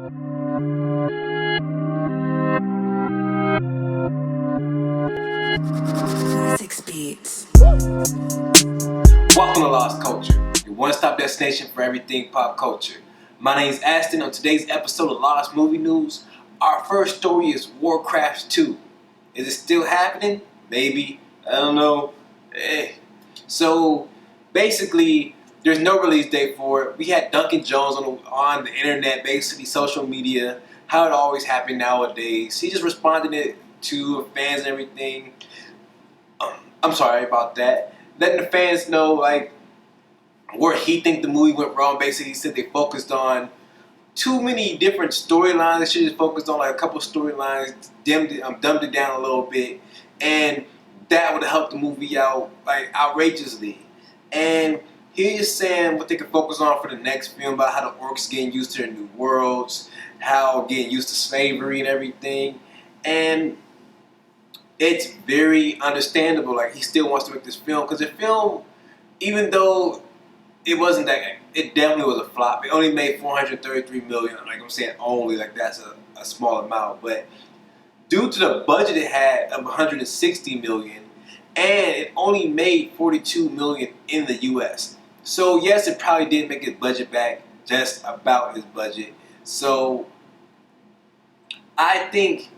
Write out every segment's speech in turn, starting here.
Six beats. Welcome to Lost Culture, your one-stop destination for everything pop culture. My name is Aston. On today's episode of Lost Movie News, our first story is Warcraft 2. Is it still happening? Maybe. I don't know. So, basically, there's no release date for it. We had Duncan Jones on the internet, basically social media, how it always happened nowadays. He just responded it to fans and everything. I'm sorry about that. Letting the fans know like where he think the movie went wrong. Basically, he said they focused on too many different storylines. They should just focused on like a couple storylines, dumbed it down a little bit, and that would have helped the movie out like outrageously. And he's just saying what they could focus on for the next film about how the orcs getting used to their new worlds, how getting used to slavery and everything, and it's very understandable. Like he still wants to make this film because the film, even though it wasn't that, it definitely was a flop. It only made $433 million. Like I'm saying, only like that's a small amount, but due to the budget it had of $160 million, and it only made $42 million in the U.S. So yes, it probably did make his budget back, just about his budget. So I think.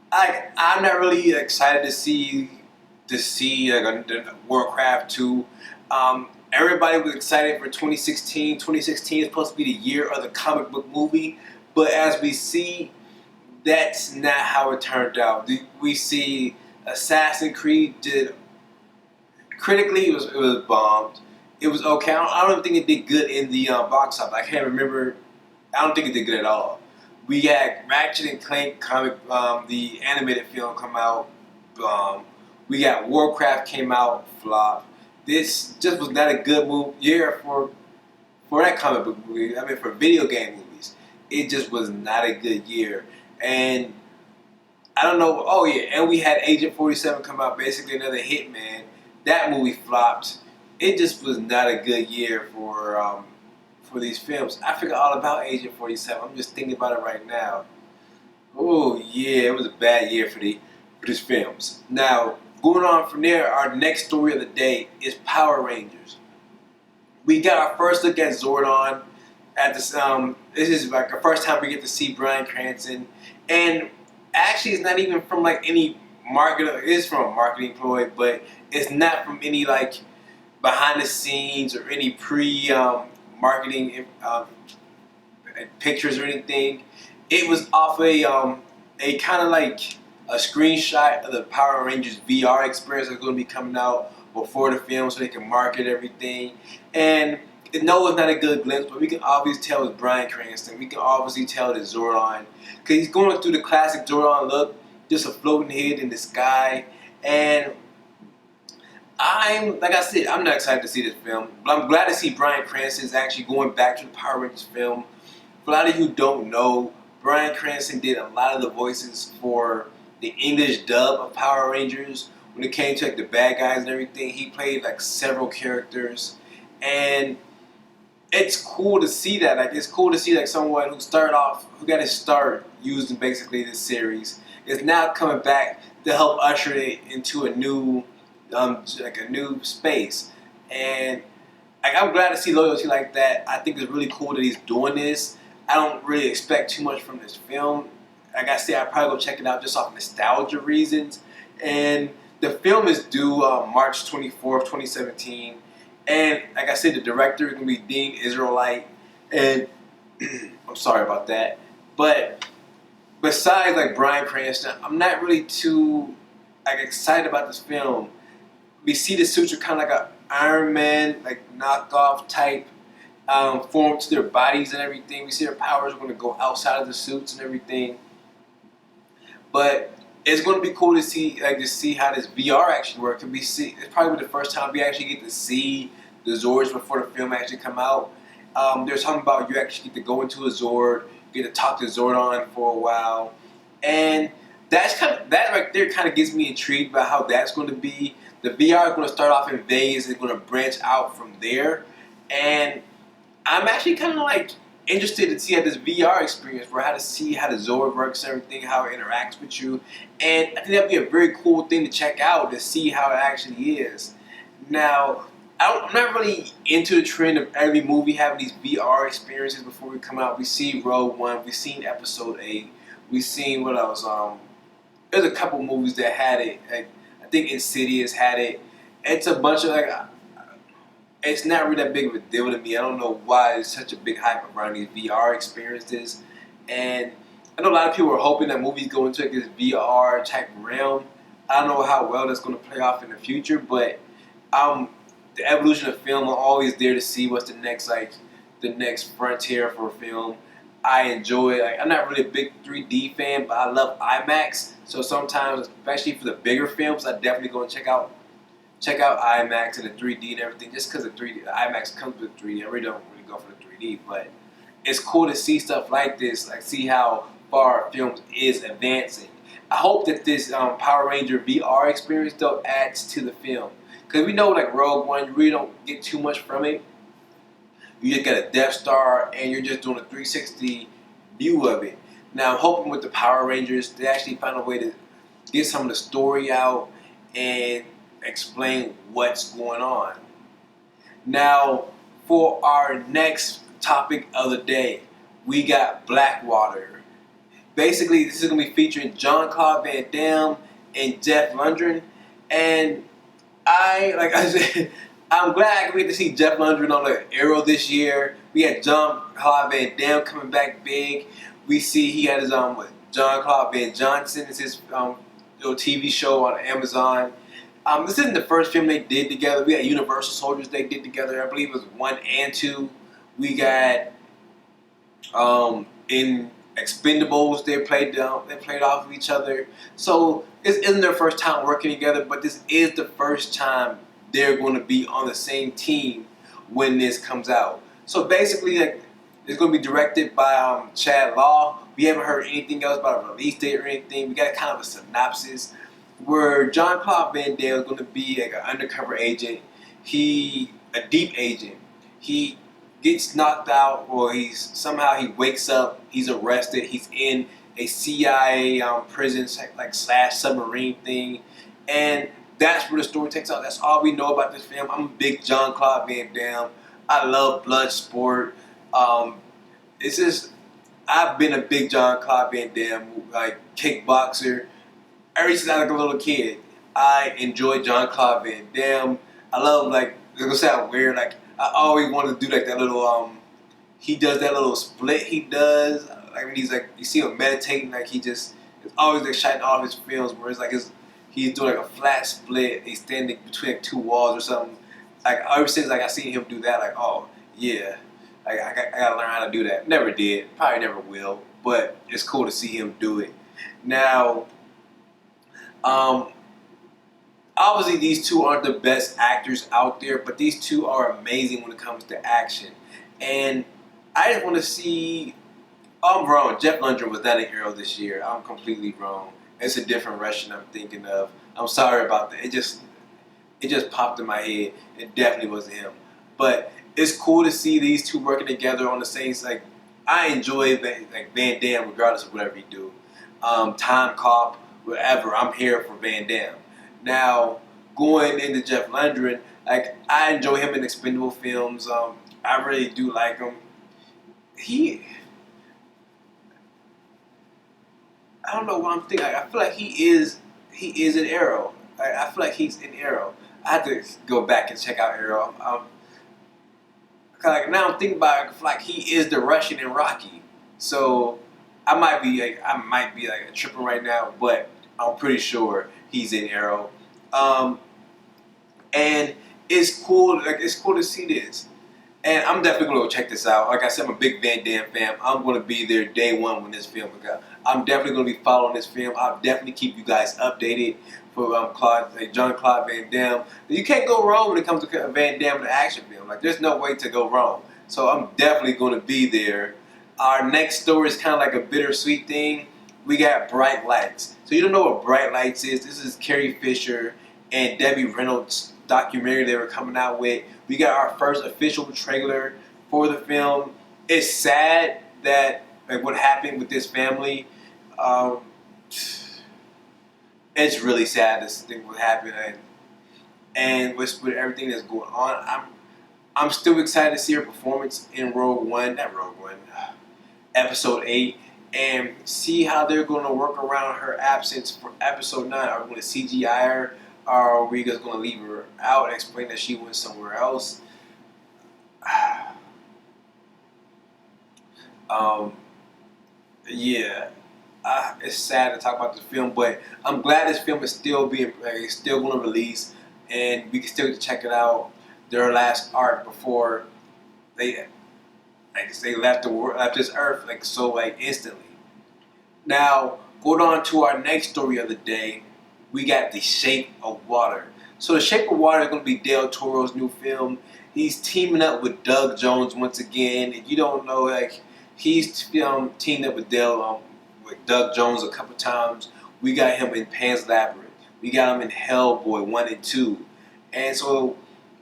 I'm not really excited to see like a Warcraft 2. Everybody was excited for 2016. 2016 is supposed to be the year of the comic book movie, but as we see, that's not how it turned out. We see Assassin's Creed did critically it was bombed. It was okay. I don't think it did good in the box office. I can't remember. I don't think it did good at all. We had Ratchet and Clank comic, the animated film come out. We got Warcraft came out, flop. This just was not a good year for that comic book movie. I mean, for video game movies, it just was not a good year. And I don't know. Oh yeah, and we had Agent 47 come out, basically another Hitman. That movie flopped. It just was not a good year for these films. I forgot all about Agent 47. I'm just thinking about it right now. Oh yeah, it was a bad year for these films. Now, going on from there, our next story of the day is Power Rangers. We got our first look at Zordon at this. This is like the first time we get to see Bryan Cranston, and actually, it's not even from like any market. It is from a marketing ploy, but it's not from any like behind the scenes or any marketing pictures or anything. It was off a kind of like a screenshot of the Power Rangers VR experience that's going to be coming out before the film, so they can market everything. And no, it's not a good glimpse, but we can obviously tell it's Bryan Cranston. We can obviously tell it's Zordon because he's going through the classic Zordon look, just a floating head in the sky. And like I said, I'm not excited to see this film, but I'm glad to see Bryan Cranston is actually going back to the Power Rangers film. For a lot of you who don't know, Bryan Cranston did a lot of the voices for the English dub of Power Rangers. When it came to like the bad guys and everything, he played like several characters, and it's cool to see that. Like it's cool to see like someone who got his start using basically this series is now coming back to help usher it into a new. Like a new space, and like I'm glad to see loyalty like that. I think it's really cool that he's doing this. I don't really expect too much from this film. Like I said, I'll probably go check it out just off nostalgia reasons. And the film is due March 24th, 2017. And like I said, the director is going to be Dean Israelite. And I'm sorry about that. But besides like Bryan Cranston, I'm not really too like excited about this film. We see the suits are kind of like an Iron Man, like knockoff type form to their bodies and everything. We see their powers are going to go outside of the suits and everything. But it's going to be cool to see how this VR actually works. It's probably the first time we actually get to see the Zords before the film actually come out. There's something about you actually get to go into a Zord, get to talk to Zordon for a while, and that right there kind of gets me intrigued about how that's going to be. The VR is going to start off in Vegas. It's going to branch out from there, and I'm actually kind of like interested to see how this VR experience, bro, how to see how the Zord works and everything, how it interacts with you. And I think that'd be a very cool thing to check out, to see how it actually is. Now, I'm not really into the trend of every movie having these VR experiences before we come out. We see Rogue One, we've seen Episode 8, we've seen what else? There's a couple movies that had it. Like, I think Insidious had it. It's a bunch of it's not really that big of a deal to me. I don't know why there's such a big hype around these VR experiences. And I know a lot of people are hoping that movies go into this VR type realm. I don't know how well that's going to play off in the future, but the evolution of film, I'm always there to see what's the next frontier for film. I enjoy it. I'm not really a big 3D fan, but I love IMAX. So sometimes, especially for the bigger films, I definitely go and check out IMAX and the 3D and everything, just because the IMAX comes with 3D. I really don't really go for the 3D, but it's cool to see stuff like this, like see how far films is advancing. I hope that this Power Ranger VR experience though adds to the film, because we know like Rogue One, you really don't get too much from it. You just got a Death Star, and you're just doing a 360 view of it. Now I'm hoping with the Power Rangers, they actually find a way to get some of the story out and explain what's going on. Now, for our next topic of the day, we got Blackwater. Basically, this is going to be featuring Jean-Claude Van Damme and Jeff Lundgren. And like I said, I'm glad we get to see Jeff Lundgren on the Arrow this year. We had Jean-Claude Van Damme coming back big. We see he had his Jean-Claude Van Johnson. It's his TV show on Amazon. This isn't the first film they did together. We got Universal Soldiers they did together. I believe it was 1 and 2. We got in Expendables they played off of each other. So this isn't their first time working together, but this is the first time they're going to be on the same team when this comes out. So basically, like, it's going to be directed by Chad Law. We haven't heard anything else about a release date or anything. We got kind of a synopsis where Jean-Claude Van Damme is going to be like an undercover agent. A deep agent. He gets knocked out, or somehow he wakes up. He's arrested. He's in a CIA prison like / submarine thing, and that's where the story takes off. That's all we know about this film. I'm a big Jean-Claude Van Damme. I love blood sport. It's just I've been a big Jean-Claude Van Damme like kickboxer. Ever since I was a little kid, I enjoyed Jean-Claude Van Damme. I love, like, it's gonna sound weird, like, I always wanted to do like that little, he does that little split he does, like when he's like, you see him meditating, like it's always like shot in all of his films where it's like he's doing like a flat split, he's standing between like 2 walls or something. Like ever since like I seen him do that, like, oh yeah, like I gotta learn how to do that. Never did, probably never will, but it's cool to see him do it. Now, obviously these two aren't the best actors out there, but these two are amazing when it comes to action. And I just want to see. Oh, I'm wrong. Jeff Lundgren was not an Arrow this year. I'm completely wrong. It's a different Russian I'm thinking of. I'm sorry about that. It just popped in my head. It definitely wasn't him. But it's cool to see these two working together on the same. Like, I enjoy Van Damme regardless of whatever he do. Time Cop, whatever. I'm here for Van Damme. Now, going into Jeff Lundgren, like, I enjoy him in expendable films. I really do like him. I don't know what I'm thinking. I feel like he is an Arrow. I feel like he's an Arrow. I have to go back and check out Arrow. Like, now I'm thinking about it, I feel like he is the Russian in Rocky. So I might be tripping right now, but I'm pretty sure he's in Arrow. And it's cool. Like, it's cool to see this. And I'm definitely going to go check this out. Like I said, I'm a big Van Damme fan. I'm going to be there day one when this film comes out. I'm definitely going to be following this film. I'll definitely keep you guys updated for Jean-Claude Van Damme. You can't go wrong when it comes to Van Damme and action film. Like, there's no way to go wrong. So I'm definitely going to be there. Our next story is kind of like a bittersweet thing. We got Bright Lights. So you don't know what Bright Lights is. This is Carrie Fisher and Debbie Reynolds' documentary they were coming out with. We got our first official trailer for the film. it's sad that like what happened with this family. Um, it's really sad this thing what happened, and with everything that's going on, I'm still excited to see her performance in Episode 8, and see how they're going to work around her absence for Episode 9. Are we going to CGI her, or are we just going to leave her out and explain that she went somewhere else? Um, yeah, it's sad to talk about the film, but I'm glad this film is still it's still going to release, and we can still check it out. Their last art before they, they left left this earth instantly. Now, going on to our next story of the day, we got The Shape of Water. So The Shape of Water is going to be Del Toro's new film. He's teaming up with Doug Jones once again. If you don't know, he's teamed up with Doug Jones a couple times. We got him in Pan's Labyrinth. We got him in Hellboy 1 and 2. And so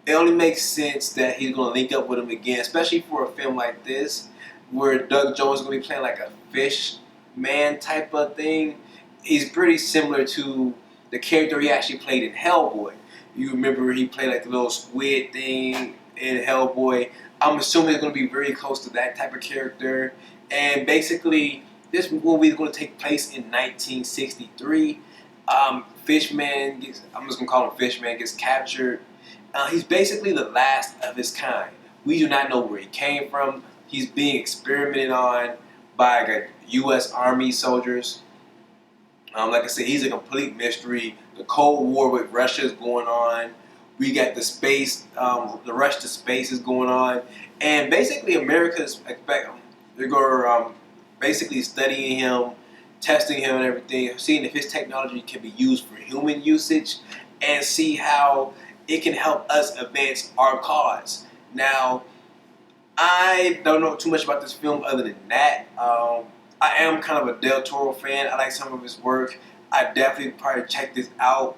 it only makes sense that he's going to link up with him again, especially for a film like this, where Doug Jones is going to be playing like a fish man type of thing. He's pretty similar to the character he actually played in Hellboy. You remember he played like the little squid thing in Hellboy. I'm assuming it's going to be very close to that type of character. And basically, this movie is going to take place in 1963. Fishman gets, I'm just going to call him Fishman, gets captured. He's basically the last of his kind. We do not know where he came from. He's being experimented on by U.S. Army soldiers. Like I said, he's a complete mystery. The Cold War with Russia is going on. We got the space, the rush to space is going on. And basically America's they're basically studying him, testing him and everything, seeing if his technology can be used for human usage, and see how it can help us advance our cause. Now, I don't know too much about this film other than that. I am kind of a Del Toro fan. I like some of his work. I definitely probably check this out.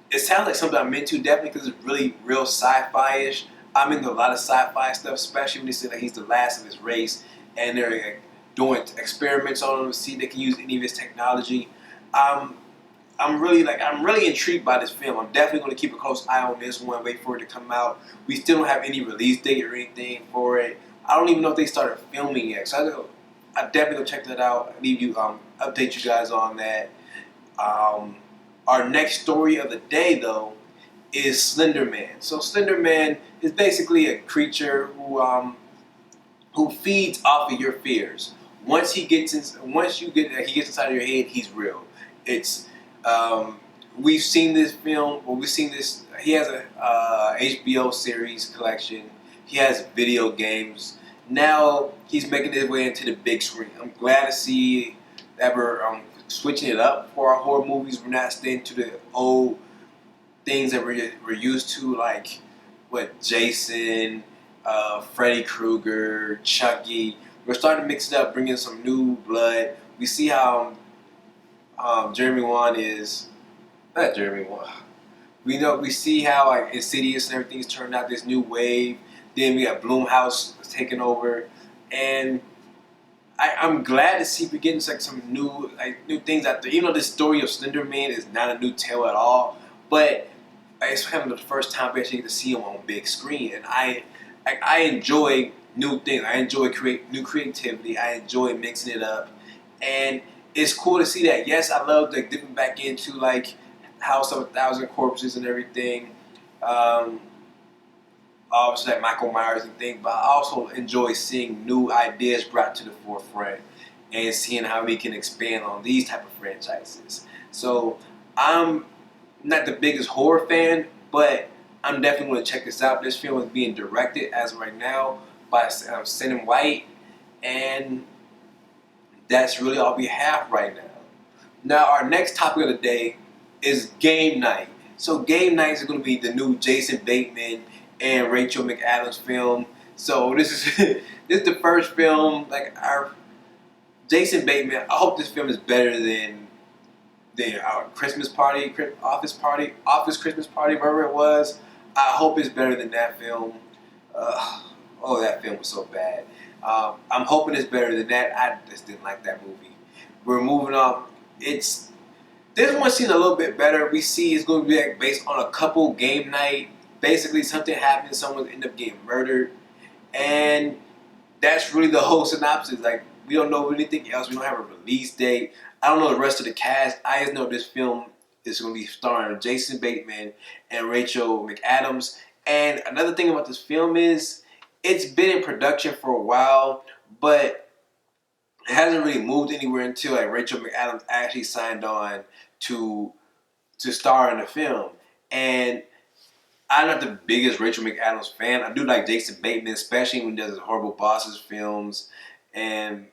It sounds like something I'm into, definitely, because it's really real sci-fi-ish. I'm into a lot of sci-fi stuff, especially when they say that he's the last of his race, and they're doing experiments on him to see if they can use any of his technology. I'm really intrigued by this film. I'm definitely going to keep a close eye on this one, wait for it to come out. We still don't have any release date or anything for it. I don't even know if they started filming yet. So I definitely go check that out. Update you guys on that. Our next story of the day, though, is Slender Man. So Slender Man is basically a creature who feeds off of your fears. Once he gets inside of your head, he's real. It's we've seen this film. Well, we've seen this. He has a HBO series collection. He has video games. Now he's making his way into the big screen. I'm glad to see that we're switching it up for our horror movies. We're not staying to the old things that we're used to, like Jason, Freddy Krueger, Chucky. We're starting to mix it up, bring in some new blood. We see how Jeremy Wan is not Jeremy Wan. We see how Insidious and everything's turned out this new wave. Then we got Blumhouse taking over, and I'm glad to see we're getting some new things out there. Even though the story of Slender Man is not a new tale at all, but it's kind of the first time we actually get to see him on big screen, and I enjoy new things. I enjoy new creativity. I enjoy mixing it up, and it's cool to see that. Yes, I love dipping back into House of a Thousand Corpses and everything. Obviously, Michael Myers and things, but I also enjoy seeing new ideas brought to the forefront and seeing how we can expand on these type of franchises. So I'm not the biggest horror fan, but I'm definitely going to check this out. This film is being directed as of right now by Sin White, and that's really all we have right now. Now, our next topic of the day is Game Night. So Game Night is going to be the new Jason Bateman and Rachel McAdams film. So this is this is the first film our Jason Bateman. I hope this film is better than our Christmas Party, Office Christmas Party, whatever it was. I hope it's better than that film. Oh, that film was so bad. I'm hoping it's better than that. I just didn't like that movie. We're moving on. This one seems a little bit better. We see it's going to be like based on a couple game night. Basically, something happens, someone end up getting murdered, and that's really the whole synopsis. Like, we don't know anything else. We don't have a release date. I don't know the rest of the cast. I just know this film is going to be starring Jason Bateman and Rachel McAdams. And another thing about this film is it's been in production for a while, but it hasn't really moved anywhere until like Rachel McAdams actually signed on to star in the film. And I'm not the biggest Rachel McAdams fan. I do like Jason Bateman, especially when he does his Horrible Bosses films. And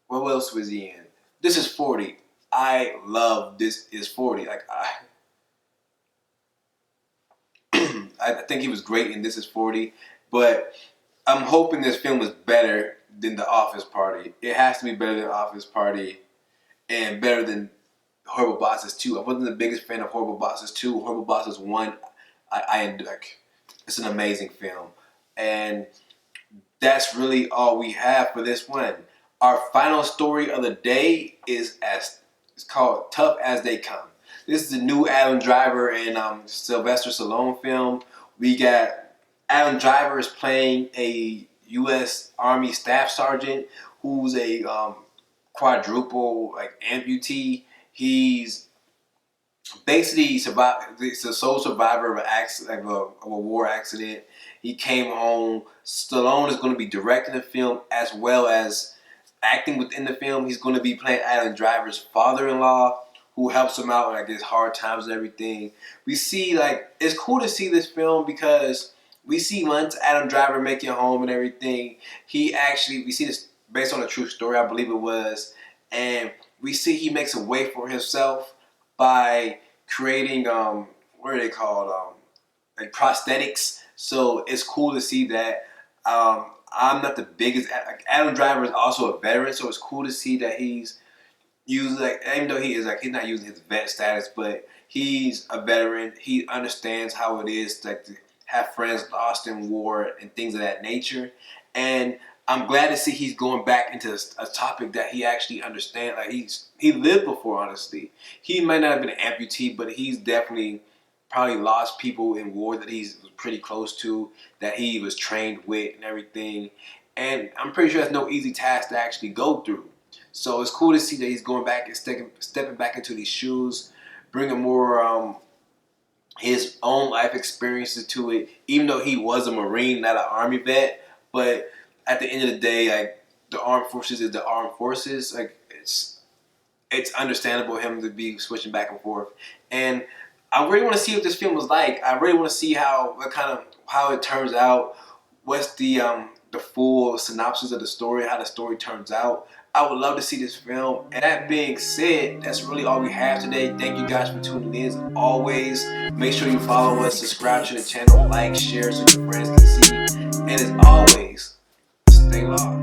what else was he in? This is 40. I love This Is 40. Like I think he was great in This Is 40, but I'm hoping this film is better than The Office Party. It has to be better than Office Party and better than Horrible Bosses 2. I wasn't the biggest fan of Horrible Bosses 2. Horrible Bosses 1, I like. It's an amazing film. And that's really all we have for this one. Our final story of the day is it's called Tough As They Come. This is the new Adam Driver and Sylvester Stallone film. We got Adam Driver is playing a U.S. Army Staff Sergeant who's a quadruple like amputee. He's basically survived. He's a sole survivor of an accident, of a war accident. He came home. Stallone is going to be directing the film as well as acting within the film. He's going to be playing Adam Driver's father-in-law, who helps him out in like his hard times and everything. We see like it's cool to see this film because we see once Adam Driver making it home and everything, we see this based on a true story, I believe it was, and we see he makes a way for himself by creating what are they called, like prosthetics. So it's cool to see that. I'm not the biggest. Adam Driver is also a veteran, so it's cool to see that he's using, like, even though he is like he's not using his vet status, but he's a veteran. He understands how it is to have friends lost in war and things of that nature. And I'm glad to see he's going back into a topic that he actually understands. Like he lived before, honestly. He might not have been an amputee, but he's definitely probably lost people in war that he's pretty close to, that he was trained with and everything. And I'm pretty sure that's no easy task to actually go through. So it's cool to see that he's going back and stepping back into these shoes, bringing more his own life experiences to it, even though he was a Marine, not an Army vet. But at the end of the day, like, the armed forces is the armed forces. Like, it's understandable him to be switching back and forth. And I really want to see what this film was like. I really want to see how it turns out. What's the full synopsis of the story, how the story turns out. I would love to see this film. And that being said, that's really all we have today. Thank you guys for tuning in. As always, make sure you follow us, subscribe to the channel, like, share so your friends can see. And as always, stay lost.